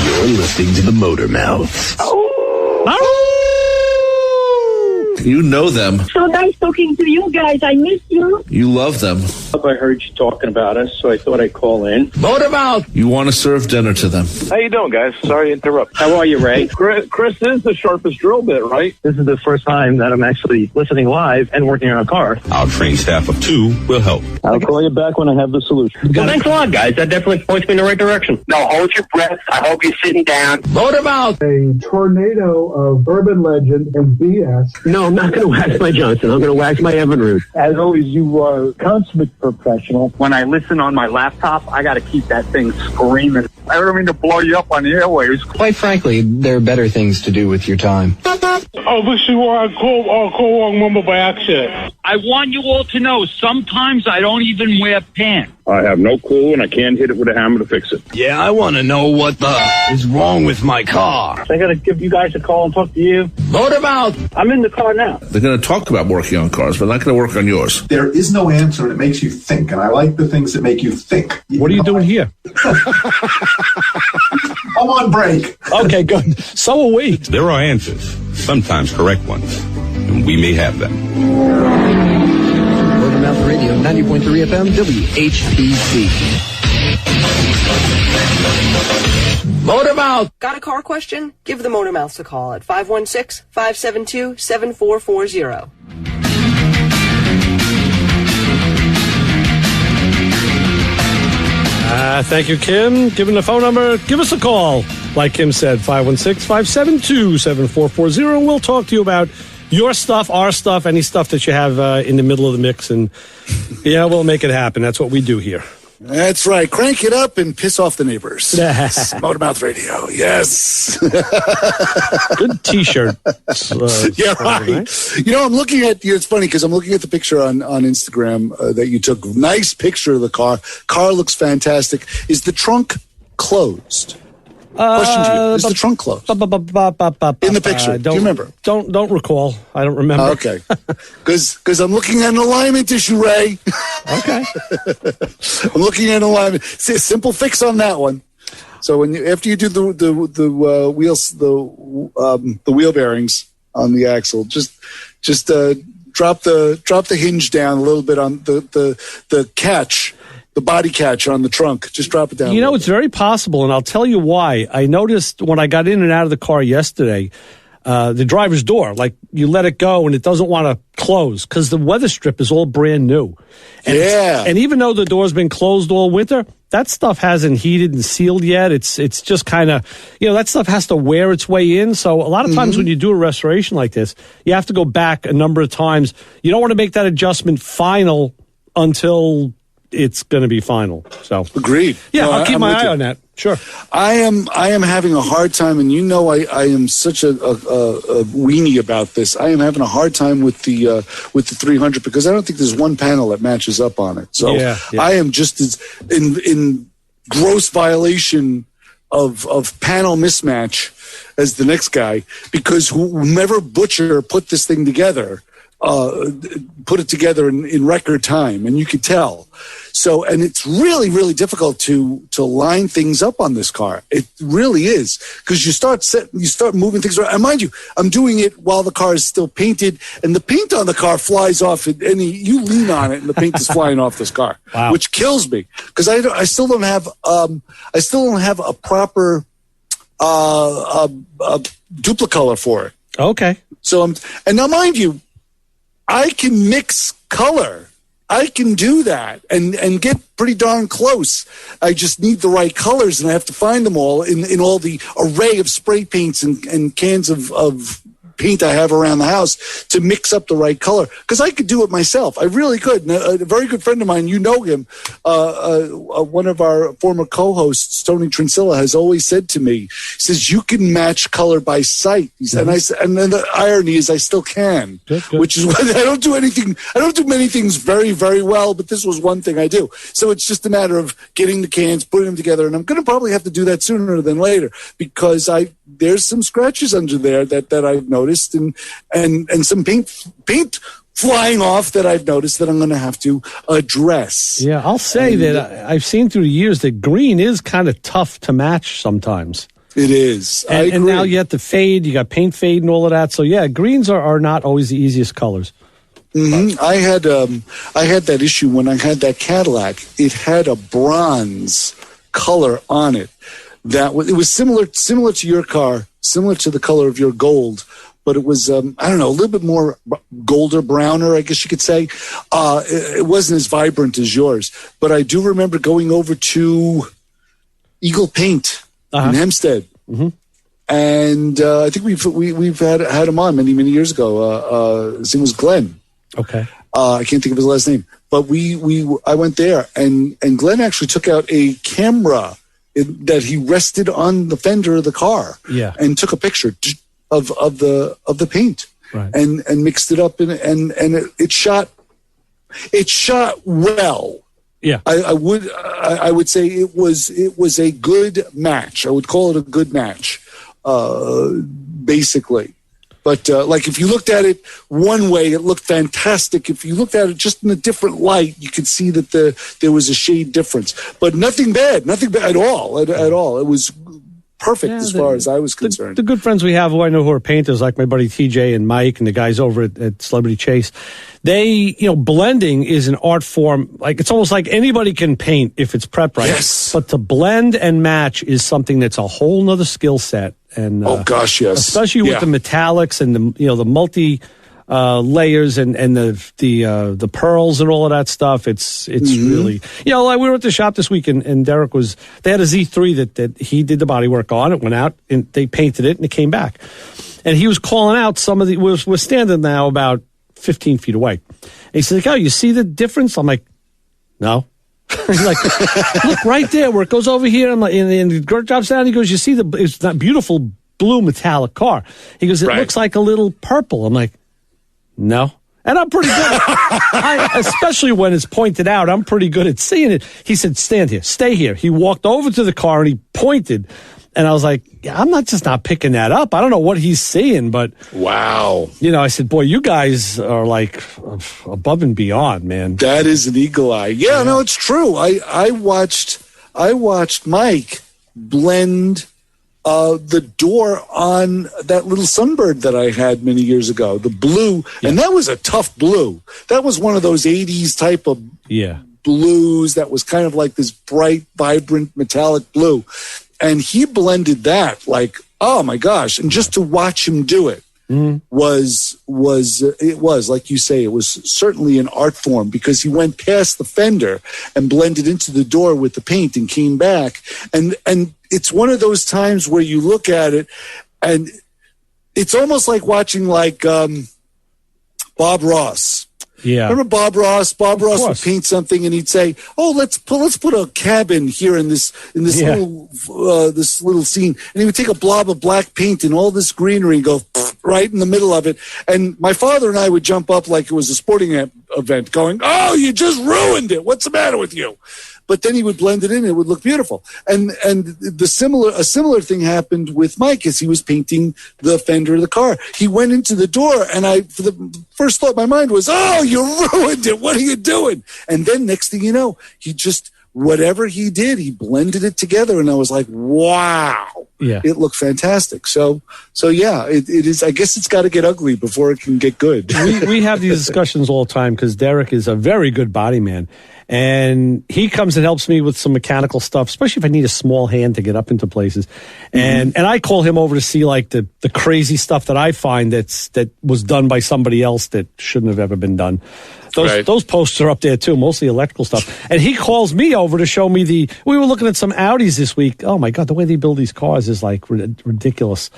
You're listening to the Motor Mouths. You know them. So nice talking to you guys. I miss you. You love them. I heard you talking about us, so I thought I'd call in. Motormouth! You want to serve dinner to them. How you doing, guys? Sorry to interrupt. How are you, Ray? Chris is the sharpest drill bit, right? This is the first time that I'm actually listening live and working on a car. Our trained staff of 2 will help. I'll call you back when I have the solution. Well, thanks a lot, guys. That definitely points me in the right direction. No, hold your breath. I hope you're sitting down. Motormouth! A tornado of urban legend and BS. No, I'm not going to wax my Johnson. I'm going to wax my Evinrude. As always, you are a consummate professional. When I listen on my laptop, I got to keep that thing screaming. I don't mean to blow you up on the airwaves. Quite frankly, there are better things to do with your time. Oh, this is where I call wrong number by accident. I want you all to know, sometimes I don't even wear pants. I have no clue, and I can't hit it with a hammer to fix it. Yeah, I want to know what the is wrong with my car. I got to give you guys a call and talk to you. Motormouth! I'm in the car now. They're going to talk about working on cars, but not going to work on yours. There is no answer, and it makes you think, and I like the things that make you think. What are you doing here? I'm on break. Okay, good. So are we. There are answers, sometimes correct ones, and we may have them. Motormouth Radio, 90.3 FM, WHPC. Motormouth! Got a car question? Give the Motormouths a call at 516-572-7440. Thank you, Kim. Given the phone number, give us a call. Like Kim said, 516-572-7440, and we'll talk to you about your stuff, our stuff, any stuff that you have in the middle of the mix, and yeah, we'll make it happen. That's what we do here. That's right. Crank it up and piss off the neighbors. Motormouth Radio. Yes. Good T-shirt. Yeah, right. You know, I'm looking at you. It's funny because I'm looking at the picture on Instagram that you took. Nice picture of the car. Car looks fantastic. Is the trunk closed? Question to you: is the trunk closed? In the picture, do you remember? Don't recall. I don't remember. Okay, because I'm looking at an alignment issue, Ray. Okay, I'm looking at an alignment. See, a simple fix on that one. So after you do the wheels, the wheel bearings on the axle, just drop the hinge down a little bit on the catch. The body catch on the trunk. Just drop it down. You know, it's very possible, and I'll tell you why. I noticed when I got in and out of the car yesterday, the driver's door. Like you let it go and it doesn't want to close because the weather strip is all brand new. And and even though the door's been closed all winter, that stuff hasn't heated and sealed yet. It's just kind of, that stuff has to wear its way in. So a lot of times when you do a restoration like this, you have to go back a number of times. You don't want to make that adjustment final until it's going to be final. So agreed. Yeah, I'll keep my eye on that. Sure. I am having a hard time, and I am such a weenie about this. I am having a hard time with the 300 because I don't think there's one panel that matches up on it. So I am just as in gross violation of panel mismatch as the next guy, because whomever butcher put this thing together put it together in record time, and you could tell. So, and it's really, really difficult to line things up on this car. It really is, because you start moving things around. And mind you, I'm doing it while the car is still painted, and the paint on the car flies off. You lean on it, and the paint is flying off this car, which kills me because I still don't have a proper duplicolor for it. Okay. So and now mind you, I can mix color. I can do that and get pretty darn close. I just need the right colors, and I have to find them all in all the array of spray paints and cans of paint I have around the house to mix up the right color. Because I could do it myself. I really could. And a very good friend of mine, you know him, one of our former co-hosts, Tony Trincilla, has always said to me, he says, you can match color by sight. And then the irony is I still can, which is why I don't do many things very, very well, but this was one thing I do. So it's just a matter of getting the cans, putting them together, and I'm going to probably have to do that sooner than later, because there's some scratches under there that I've noticed, and some paint flying off that I've noticed that I'm going to have to address. Yeah, I'll say that I've seen through the years that green is kind of tough to match sometimes. It is. And now you have to fade, you got paint fade and all of that. So yeah, greens are not always the easiest colors. Mm-hmm. I had that issue when I had that Cadillac. It had a bronze color on it. It was similar to your car, similar to the color of your gold, but it was, a little bit more golder, browner, I guess you could say. It wasn't as vibrant as yours, but I do remember going over to Eagle Paint in Hempstead. Mm-hmm. And I think we've had him on many, many years ago. His name was Glenn. Okay. I can't think of his last name, but I went there, and Glenn actually took out a camera that he rested on the fender of the car, and took a picture of the paint, and mixed it up, and it shot well. Yeah, I would say it was a good match. I would call it a good match, basically. But like if you looked at it one way, it looked fantastic. If you looked at it just in a different light, you could see that there was a shade difference. But nothing bad at all. At all. It was perfect as far as I was concerned. The good friends we have who I know who are painters, like my buddy TJ and Mike and the guys over at Celebrity Chase, they, blending is an art form. Like it's almost like anybody can paint if it's prepped right. Yes. But to blend and match is something that's a whole nother skill set. And oh gosh, yes. Especially with the metallics and the multi layers and the pearls and all of that stuff. It's really, like we were at the shop this week and Derek they had a Z3 that he did the body work on. It went out and they painted it and it came back. And he was calling out we're standing now about 15 feet away. And he said, "Oh, you see the difference?" I'm like, "No." He's like, "Look right there where it goes over here." I'm like, and the drops down. He goes, "You see it's that beautiful blue metallic car." He goes, "It looks like a little purple." I'm like, "No." And I'm pretty good. Especially when it's pointed out, I'm pretty good at seeing it. He said, "Stand here, stay here." He walked over to the car and he pointed. And I was like, I'm not picking that up. I don't know what he's seeing, but wow. I said, boy, you guys are like above and beyond, man. That is an eagle eye. Yeah, no, it's true. I watched Mike blend the door on that little Sunbird that I had many years ago, the blue, and that was a tough blue. That was one of those 80s type of blues that was kind of like this bright, vibrant, metallic blue. And he blended that like, oh my gosh. And just to watch him do it was like you say, it was certainly an art form, because he went past the fender and blended into the door with the paint and came back. And it's one of those times where you look at it and it's almost like watching like Bob Ross. Yeah. Remember Bob Ross? Bob Ross would paint something and he'd say, "Oh, let's put a cabin here in this little scene." And he would take a blob of black paint and all this greenery and go right in the middle of it. And my father and I would jump up like it was a sporting event, going, "Oh, you just ruined it! What's the matter with you?" But then he would blend it in; it would look beautiful. And a similar thing happened with Mike as he was painting the fender of the car. He went into the door, and for the first thought in my mind was, "Oh, you ruined it! What are you doing?" And then next thing you know, he just whatever he did, he blended it together, and I was like, "Wow!" Yeah, it looked fantastic. So yeah, it is. I guess it's got to get ugly before it can get good. we have these discussions all the time because Derek is a very good body man. And he comes and helps me with some mechanical stuff, especially if I need a small hand to get up into places. And I call him over to see like the crazy stuff that I find that was done by somebody else that shouldn't have ever been done. Those posts are up there too, mostly electrical stuff. And he calls me over to show me we were looking at some Audis this week. Oh my God, the way they build these cars is like ridiculous.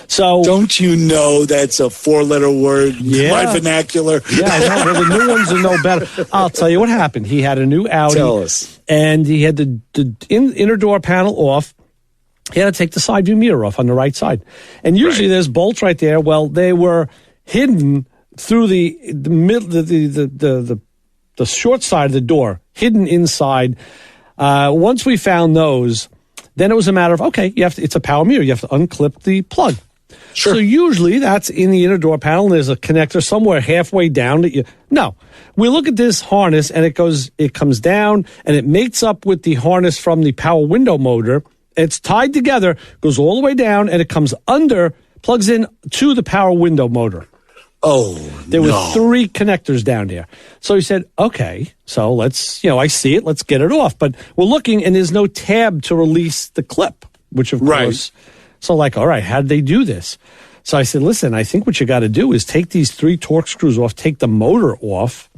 So don't you know that's a 4-letter word? Yeah. My vernacular. Yeah, well, the new ones are no better. I'll tell you what happened. He had a new Audi. Tell us. And he had the inner door panel off. He had to take the side view mirror off on the right side. And usually there's bolts right there. Well, they were hidden through the middle, the short side of the door, hidden inside. Once we found those, then it was a matter of, okay, it's a power mirror. You have to unclip the plug. Sure. So usually that's in the inner door panel. And there's a connector somewhere halfway down no. We look at this harness and it comes down and it mates up with the harness from the power window motor. It's tied together, goes all the way down, and it comes under, plugs in to the power window motor. Oh, there were 3 connectors down there. So he said, okay, so let's, I see it, let's get it off. But we're looking and there's no tab to release the clip, which of course, so like, all right, how did they do this? So I said, listen, I think what you got to do is take these 3 torque screws off, take the motor off.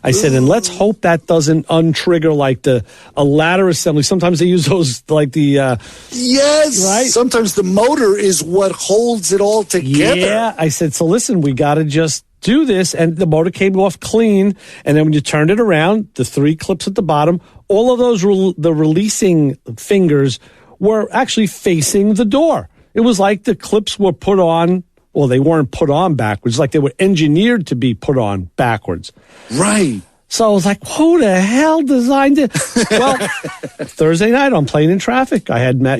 I said, and let's hope that doesn't untrigger like a ladder assembly. Sometimes they use those like the... yes, right? Sometimes the motor is what holds it all together. Yeah, I said, so listen, we got to just do this. And the motor came off clean. And then when you turned it around, the 3 clips at the bottom, all of those, the releasing fingers were actually facing the door. It was like the clips were put on. Well, they weren't put on backwards, like they were engineered to be put on backwards. Right. So I was like, who the hell designed it? Well, Thursday night I'm playing in traffic. I had Matt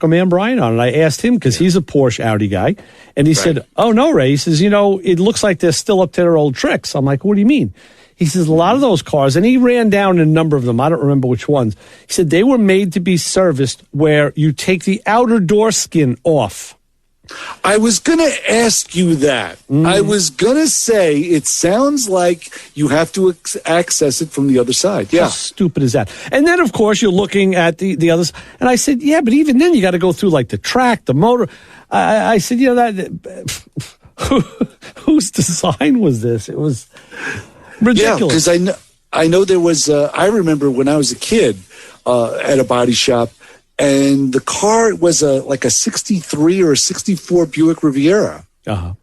Man Brian on, and I asked him because he's a Porsche Audi guy. And he said, oh, no, Ray. He says, it looks like they're still up to their old tricks. I'm like, what do you mean? He says, a lot of those cars, and he ran down a number of them. I don't remember which ones. He said they were made to be serviced where you take the outer door skin off. I was going to ask you that. I was going to say it sounds like you have to access it from the other side. Yeah. How stupid is that? And then, of course, you're looking at the others. And I said, yeah, but even then you got to go through like the track, the motor. I said, whose design was this? It was ridiculous. Yeah, because I know there was, I remember when I was a kid at a body shop, and the car was like a 63 or a 64 Buick Riviera. Uh-huh.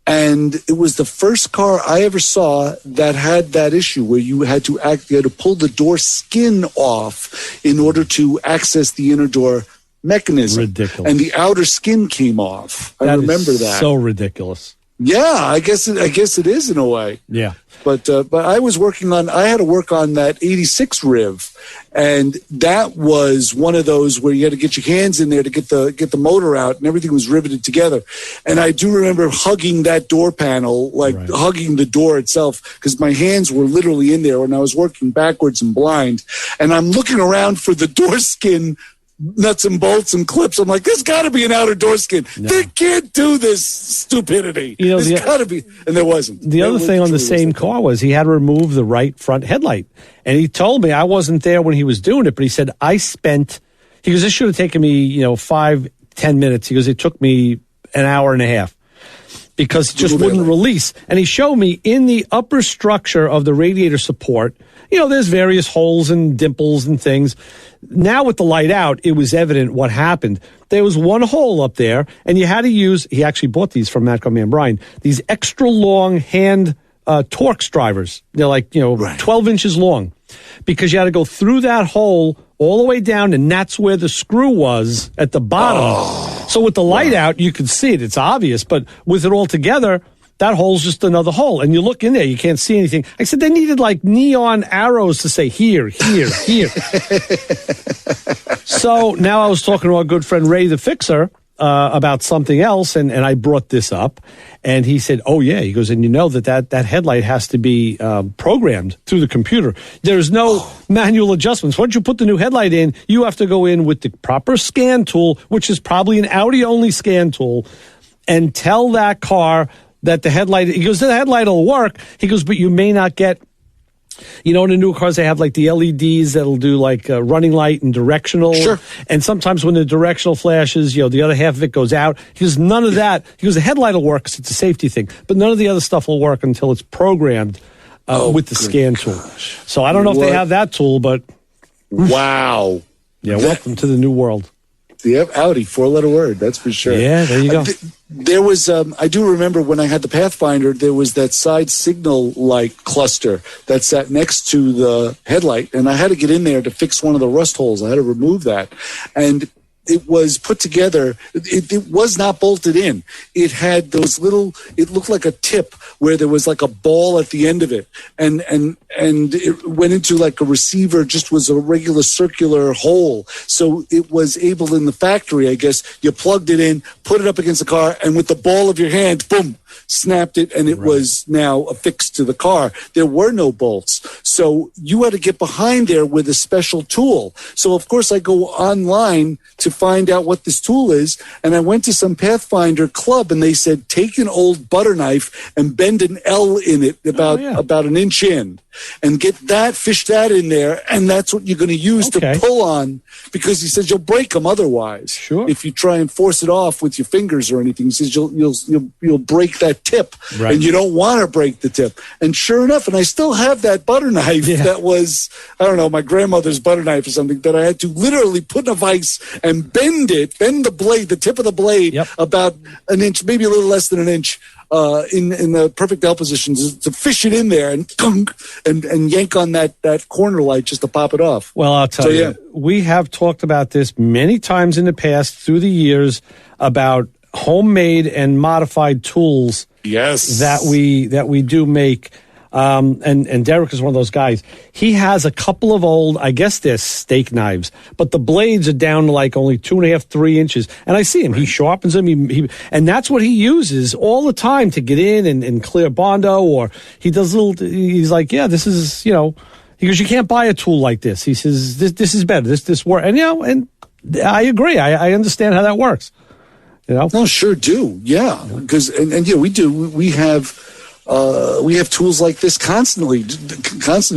And it was the first car I ever saw that had that issue where you had to pull the door skin off in order to access the inner door mechanism. Ridiculous. And the outer skin came off. I remember that. So ridiculous. Yeah, I guess it is in a way. Yeah. But I had to work on that 86 Riv, and that was one of those where you had to get your hands in there to get the motor out, and everything was riveted together. And I do remember hugging that door panel, hugging the door itself, because my hands were literally in there when I was working backwards and blind, and I'm looking around for the door skin nuts and bolts and clips. I'm like, there's got to be an outer door skin. No. They can't do this stupidity. There's got to be. And there wasn't. The other thing on the same car was he had to remove the right front headlight. And he told me, I wasn't there when he was doing it, but he said, I spent He goes, this should have taken me, 5-10 minutes. He goes, it took me an hour and a half because it just wouldn't release. And he showed me in the upper structure of the radiator support, there's various holes and dimples and things. Now with the light out, it was evident what happened. There was one hole up there, and you had to use, he actually bought these from Matco Man Brian, these extra long hand Torx drivers. They're like, 12 inches long, because you had to go through that hole all the way down, and that's where the screw was at the bottom. So with the light out, you could see it. It's obvious, but with it all together, that hole's just another hole. And you look in there, you can't see anything. I said they needed like neon arrows to say here, here, here. So now I was talking to our good friend Ray the Fixer about something else, and I brought this up, and he said, oh yeah, he goes, and that headlight has to be programmed through the computer. There's no manual adjustments. Once you put the new headlight in, you have to go in with the proper scan tool, which is probably an Audi only scan tool, and tell that car that the headlight, he goes, the headlight will work. He goes, but you may not get, in the new cars, they have like the LEDs that'll do like running light and directional. Sure. And sometimes when the directional flashes, the other half of it goes out. He goes, none of that. He goes, the headlight will work because it's a safety thing, but none of the other stuff will work until it's programmed with the scan tool. So I don't know if they have that tool, but. Wow. Yeah, welcome to the new world. Yeah, Audi, 4-letter word, that's for sure. Yeah, there you go. There was, I do remember when I had the Pathfinder, there was that side signal light cluster that sat next to the headlight, and I had to get in there to fix one of the rust holes. I had to remove that. And it was put together. It was not bolted in. It had those little, it looked like a tip where there was like a ball at the end of it. And it went into like a receiver, just was a regular circular hole. So it was able in the factory, I guess, you plugged it in, put it up against the car, and with the ball of your hand, boom, snapped it, and it was now affixed to the car. There were no bolts. So you had to get behind there with a special tool. So, of course, I go online to find out what this tool is, and I went to some Pathfinder club, and they said, take an old butter knife and bend an L in it about an inch in, and get that, fish that in there, and that's what you're going to use to pull on, because he says you'll break them otherwise. Sure. If you try and force it off with your fingers or anything, he says you'll break that tip, and you don't want to break the tip. And sure enough, and I still have that butter knife that was, I don't know, my grandmother's butter knife or something, that I had to literally put in a vise and bend the blade, the tip of the blade, about an inch, maybe a little less than an inch, in the perfect L positions, to fish it in there and yank on that corner light just to pop it off. Well, I'll tell you, we have talked about this many times in the past through the years about homemade and modified tools that we do make. And Derek is one of those guys. He has a couple of old, I guess they're steak knives, but the blades are down to like only 2.5, 3 inches. And I see him. He sharpens them. And that's what he uses all the time to get in and clear Bondo, or he does he's like, this is, he goes, you can't buy a tool like this. He says, this is better. This works. And, and I agree. I understand how that works. No, sure do. Yeah. Because, we do. We have tools like this constantly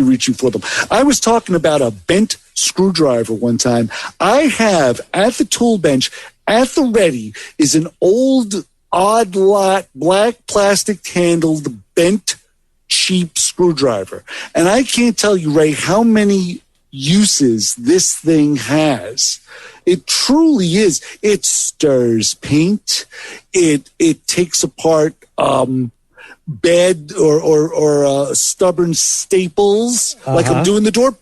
reaching for them. I was talking about a bent screwdriver one time. I have at the tool bench at the ready is an old odd lot black plastic handled bent cheap screwdriver. And I can't tell you, Ray, how many uses this thing has. It truly is. It stirs paint. It takes apart bad or stubborn staples. Like I'm doing the door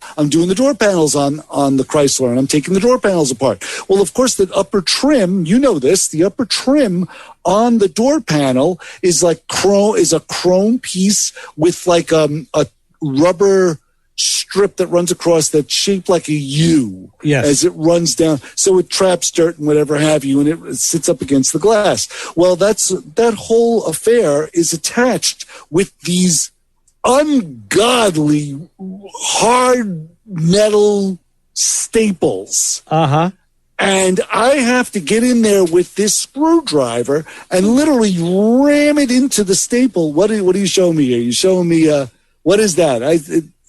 panels on the Chrysler, and I'm taking the door panels apart. Well, of course, the upper trim, the upper trim on the door panel is like a chrome piece with like a rubber strip that runs across that's shaped like a U as it runs down. So it traps dirt and whatever have you, and it sits up against the glass. Well, that whole affair is attached with these ungodly hard metal staples. And I have to get in there with this screwdriver and literally ram it into the staple. What are you showing me here? You showing me what is that?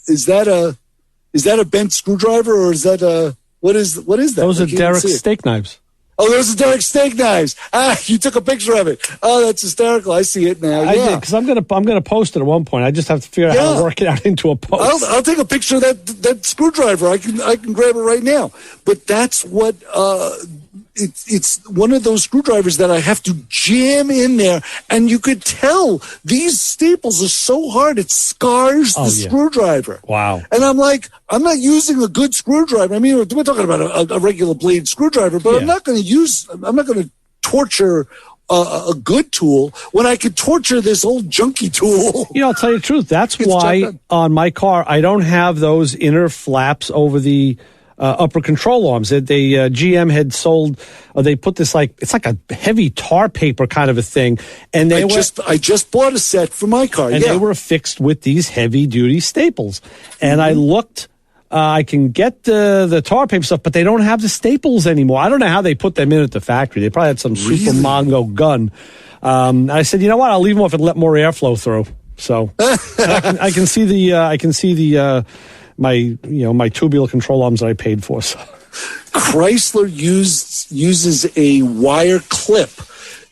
Is that a bent screwdriver, or is that a What is that? Those are Derek's steak knives. Oh, those are Derek's steak knives. You took a picture of it. Oh, that's hysterical. I see it now. I did, because I'm gonna post it at one point. I just have to figure out how to work it out into a post. I'll take a picture of that screwdriver. I can grab it right now. But that's what it's one of those screwdrivers that I have to jam in there, and you could tell these staples are so hard it scars the screwdriver. Wow! And I'm like, I'm not using a good screwdriver. I mean, we're talking about a regular blade screwdriver, but I'm not going to torture a good tool when I could torture this old junky tool. I'll tell you the truth. That's why on my car I don't have those inner flaps over the upper control arms. GM had sold. They put this it's like a heavy tar paper kind of a thing, and I just bought a set for my car, and they were affixed with these heavy duty staples. And I looked. I can get the tar paper stuff, but they don't have the staples anymore. I don't know how they put them in at the factory. They probably had some super Mongo gun. I said, you know what? I'll leave them off and let more airflow through. So I can see the my tubular control arms that I paid for. So. Chrysler uses a wire clip,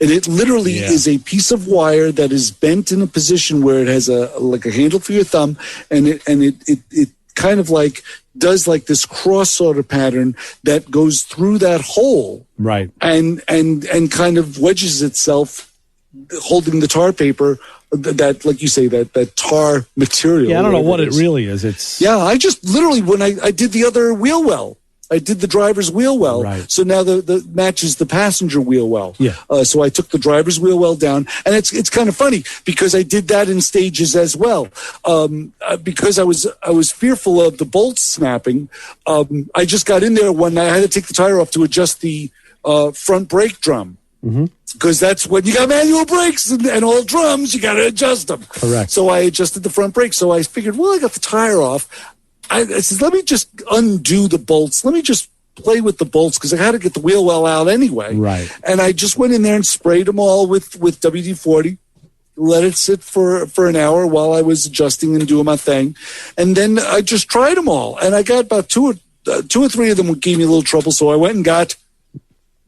and it literally is a piece of wire that is bent in a position where it has a handle for your thumb, and it kind of does this cross sort of pattern that goes through that hole, right? And kind of wedges itself, holding the tar paper. That, like you say, that tar material. Yeah, I don't know what it really is. I just literally, when I did the other wheel well, I did the driver's wheel well. Right. So now the matches the passenger wheel well. Yeah. So I took the driver's wheel well down, and it's kind of funny because I did that in stages as well. Because I was fearful of the bolts snapping. I just got in there when I had to take the tire off to adjust the front brake drum. Mm-hmm. Because that's when you got manual brakes and all drums, you got to adjust them. Correct. So I adjusted the front brake. So I figured, well, I got the tire off. I said, let me just undo the bolts. Let me just play with the bolts because I had to get the wheel well out anyway. Right. And I just went in there and sprayed them all with WD-40. Let it sit for an hour while I was adjusting and doing my thing. And then I just tried them all. And I got about two or three of them gave me a little trouble. So I went and got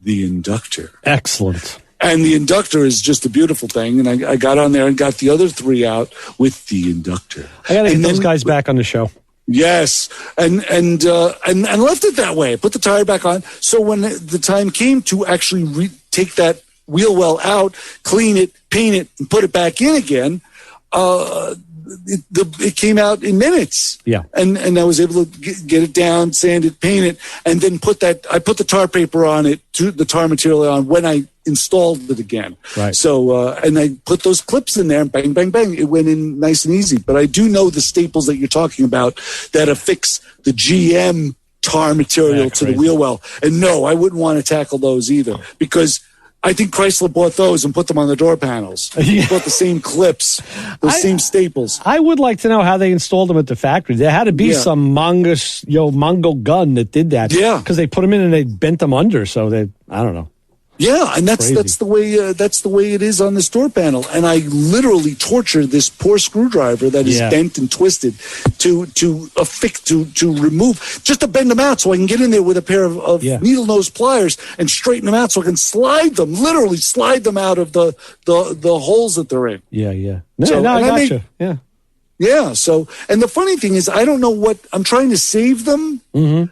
the inductor. Excellent. And the inductor is just a beautiful thing. And I got on there and got the other three out with the inductor. I got to get those guys back on the show. Yes. And left it that way. Put the tire back on. So when the time came to actually take that wheel well out, clean it, paint it, and put it back in again, it came out in minutes. Yeah. And I was able to get it down, sand it, paint it, and then I put the tar paper on it, the tar material on when I installed it again. Right. So, and I put those clips in there and bang, bang, bang. It went in nice and easy. But I do know the staples that you're talking about that affix the GM tar material to the wheel well. And no, I wouldn't want to tackle those either because I think Chrysler bought those and put them on the door panels. They bought the same clips, same staples. I would like to know how they installed them at the factory. There had to be some Mongo gun that did that. Yeah, because they put them in and they bent them under. So I don't know. Yeah, and that's the way it is on this door panel. And I literally torture this poor screwdriver that is bent and twisted to affix to remove, just to bend them out so I can get in there with a pair of needle nose pliers and straighten them out so I can literally slide them out of the holes that they're in. Yeah. No, I got you. Yeah. Yeah. So, and the funny thing is, I don't know what I'm trying to save them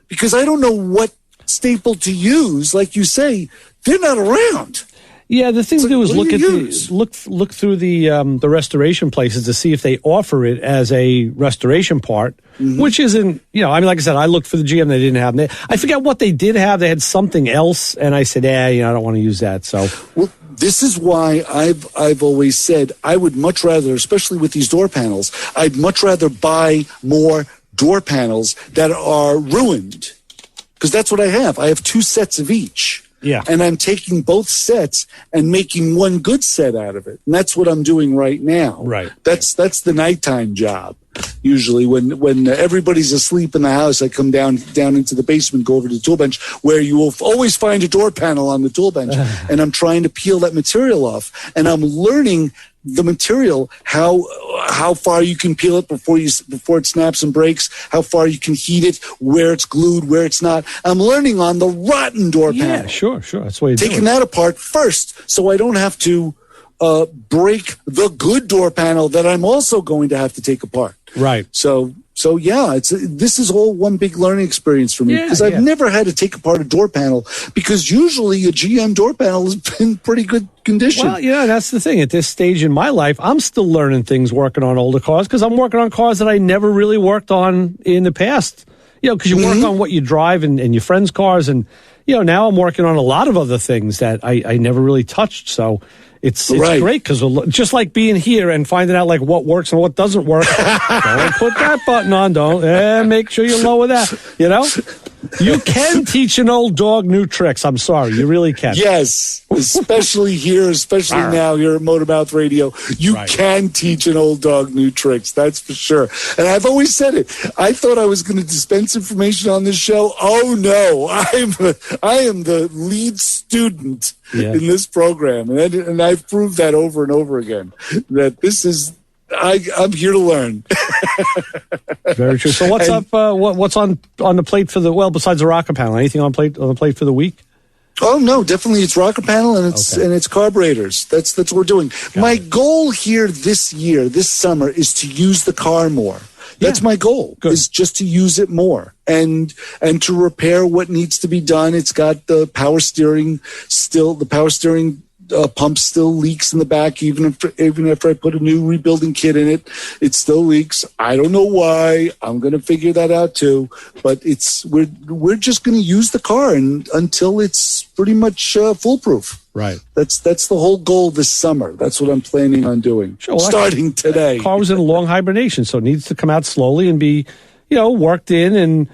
because I don't know what staple to use. Like you say, they're not around. Yeah, the thing to do is look through the restoration places to see if they offer it as a restoration part, which isn't, like I said, I looked for the GM, they didn't have it. I forget what they did have. They had something else, and I said, I don't want to use that. So, well, this is why I've always said I would much rather, especially with these door panels, I'd much rather buy more door panels that are ruined, because that's what I have. I have 2 sets of each. Yeah. And I'm taking both sets and making one good set out of it. And that's what I'm doing right now. Right. That's the nighttime job. Usually when everybody's asleep in the house, I come down into the basement, go over to the tool bench where you will always find a door panel on the tool bench. And I'm trying to peel that material off, and I'm learning the material, how far you can peel it before it snaps and breaks, how far you can heat it, where it's glued, where it's not. I'm learning on the rotten door panel. Yeah, sure. That's what you're taking that apart first, so I don't have to break the good door panel that I'm also going to have to take apart. Right. So yeah, this is all one big learning experience for me, because I've never had to take apart a door panel, because usually a GM door panel has been pretty good condition. Well, that's the thing. At this stage in my life, I'm still learning things working on older cars, because I'm working on cars that I never really worked on in the past. Because you work on what you drive and your friends' cars, and now I'm working on a lot of other things that I never really touched. So it's great, because just like being here and finding out like what works and what doesn't work. Don't put that button on. Don't make sure you lower that. You can teach an old dog new tricks. I'm sorry, you really can. Yes, especially now here at Motormouth Radio, you can teach an old dog new tricks. That's for sure. And I've always said it. I thought I was going to dispense information on this show. Oh no, I am the lead student in this program, and I've proved that over and over again. That this is. I'm here to learn. Very true. So what's up? What's on the plate for besides the rocker panel? Anything on the plate for the week? Oh no, definitely it's rocker panel and it's carburetors. That's what we're doing. My goal here this summer, is to use the car more. That's my goal. Is just to use it more and to repair what needs to be done. It's got the power steering still. The power steering pump still leaks in the back, even after I put a new rebuilding kit in it. It still leaks. I don't know why. I'm going to figure that out too. But we're just going to use the car until it's pretty much foolproof. Right. That's the whole goal this summer. That's what I'm planning on doing. Sure, starting today. The car was in a long hibernation, so it needs to come out slowly and be worked in and,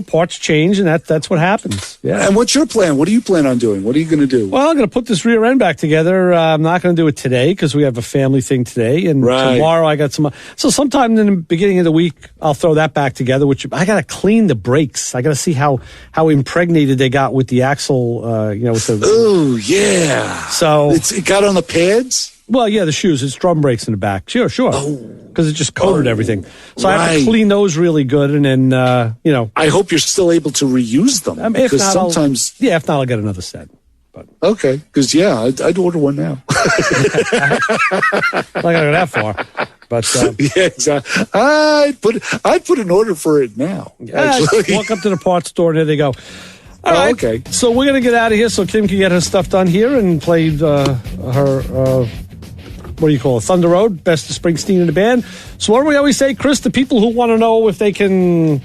parts change, and that's what happens. Yeah. And what's your plan? What do you plan on doing? What are you going to do? Well, I'm going to put this rear end back together. I'm not going to do it today because we have a family thing today, and tomorrow I got some. So sometime in the beginning of the week, I'll throw that back together, which I got to clean the brakes. I got to see how impregnated they got with the axle, with the. Oh, yeah. So. It got on the pads? Well, yeah, the shoes. It's drum brakes in the back. Sure. Because it just coated everything. So I have to clean those really good, and then, I hope you're still able to reuse them. If not, sometimes... if not, I'll get another set. But. Okay, because, I'd order one now. I'm not going to go that far. But, yeah, exactly. I'd put an order for it now. Just walk up to the parts store, and there they go. All right. Okay. So we're going to get out of here so Kim can get her stuff done here and play her... what do you call it? Thunder Road, Best of Springsteen in the band. So what do we always say, Chris? The people who want to know if they can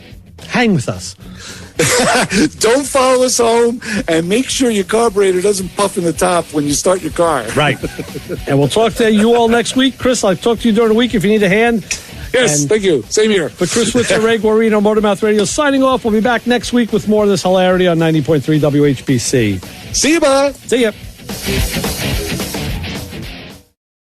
hang with us. Don't follow us home, and make sure your carburetor doesn't puff in the top when you start your car. Right. And we'll talk to you all next week. Chris, I'll talk to you during the week if you need a hand. Yes, thank you. Same here. For Chris Switzer, Ray Guarino, Motormouth Radio signing off. We'll be back next week with more of this hilarity on 90.3 WHPC. See you, bye. See ya.